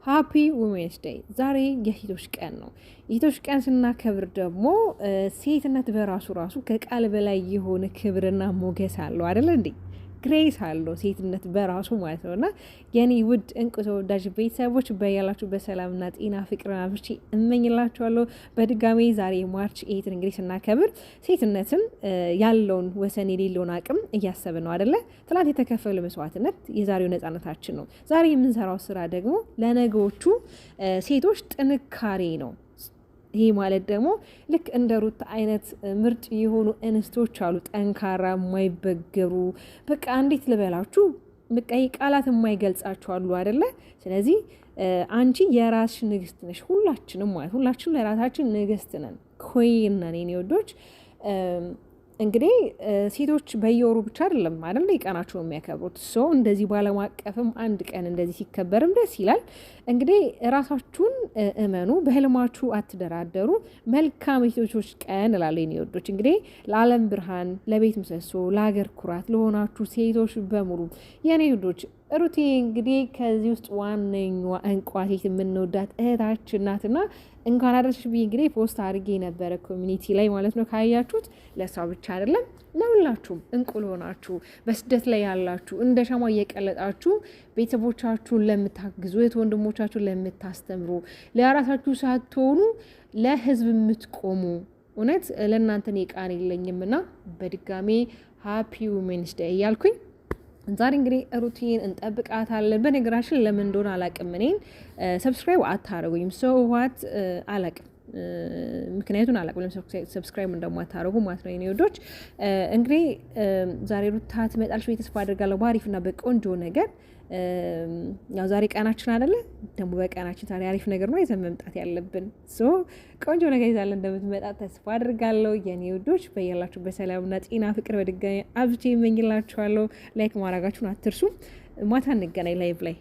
ሃፒ ውሜንስ ዴይ ዛሬ የሴቶች ቀን ነው። የሴቶች ቀን ስናከብር ደግሞ ሴትነት በራሱ ከቃል በላይ የሆነ ክብርና ሞገስ አለው አይደለ እንዴ? ግሬስ አለው ሴትነት በራሱ ማለት ነው። እና የኔ ውድ እንቁ ተወዳጅ ቤተሰቦች በያላችሁ በሰላምና ጤና ፍቅርን አብርቼ እመኝላችኋለሁ። በድጋሚ ዛሬ ማርች 8 እንግዲህ ስናከብር ሴትነትን ያለውን ወሰን የሌለውን አቅም እያሰብን ነው አይደለ? ትናንት የተከፈለ መስዋዕትነት የዛሬው ነጻነታችን ነው። ዛሬ የምንሰራው ስራ ደግሞ ለነገዎቹ ሴቶች ጥንካሬ ነው። ይሄ ማለት ደግሞ ልክ እንደ ሩት አይነት ምርጥ የሆኑ እንስቶች አሉ፣ ጠንካራ የማይበገሩ በቃ እንዴት ልበላችሁ፣ በቃ ቃላት የማይገልጻችሁ አሉ አይደለ? ስለዚህ አንቺ የራስሽ ንግስት ነሽ። ሁላችንም ለራሳችን ንግስት ነን፣ ኮይን ነን የኔ ወዶች። እንግዲህ ሴቶች በየወሩ ብቻ አይደለም አይደል ቀናቸው የሚያከብሩት። ሶ እንደዚህ ባለም አቀፍም አንድ ቀን እንደዚህ ሲከበርም ደስ ይላል። እንግዲህ ራሳችሁን እመኑ፣ በህልማችሁ አትደራደሩ። መልካም የሴቶች ቀን እላለሁ የኔ ወዶች። እንግዲህ ለዓለም ብርሃን፣ ለቤት ምሰሶ፣ ለሀገር ኩራት ለሆናችሁ ሴቶች በሙሉ የኔ ወዶች ሩቴ እንግዲህ ከዚህ ውስጥ ዋነኛዋ እንቋ ሴት የምንወዳት እህታችን ናትና እንኳን አደረስሽ ብዬ እንግዲህ ፖስት አድርጌ ነበረ ኮሚኒቲ ላይ ማለት ነው። ካያችሁት ለሷ ብቻ አይደለም ለሁላችሁም እንቁ ለሆናችሁ በስደት ላይ ያላችሁ እንደ ሻማ እየቀለጣችሁ ቤተሰቦቻችሁን ለምታግዙ እህት ወንድሞቻችሁን ለምታስተምሩ ለራሳችሁ ሳትሆኑ ለህዝብ የምትቆሙ እውነት ለእናንተን የቃን የለኝምና በድጋሜ ሃፒ ውሜንስ ዴይ እያልኩኝ ዛሬ እንግዲህ ሩቲን እንጠብቃታለን። በነገራችን ለምን እንደሆነ አላቅም፣ እኔን ሰብስክራይብ አታረጉኝም። ሶ ዋት አላቅም፣ ምክንያቱን አላቅም ሰብስክራይብ እንደማታረጉ ማለት ነው የኔ ወዶች። እንግዲህ ዛሬ ሩታ ትመጣለች ብዬ ተስፋ አድርጋለሁ በአሪፍና በቆንጆ ነገር። ያው ዛሬ ቀናችን አይደለ ደግሞ በቀናችን ታዲያ አሪፍ ነገር ነው ይዘን መምጣት ያለብን። ሶ ቆንጆ ነገር ይዛለን እንደምትመጣ ተስፋ አድርጋለሁ የኔ ውዶች። በያላችሁ በሰላምና ጤና ፍቅር በድጋሚ አብቼ እመኝላችኋለሁ። ላይክ ማድረጋችሁን አትርሱ። ማታ እንገናኝ ላይቭ ላይ።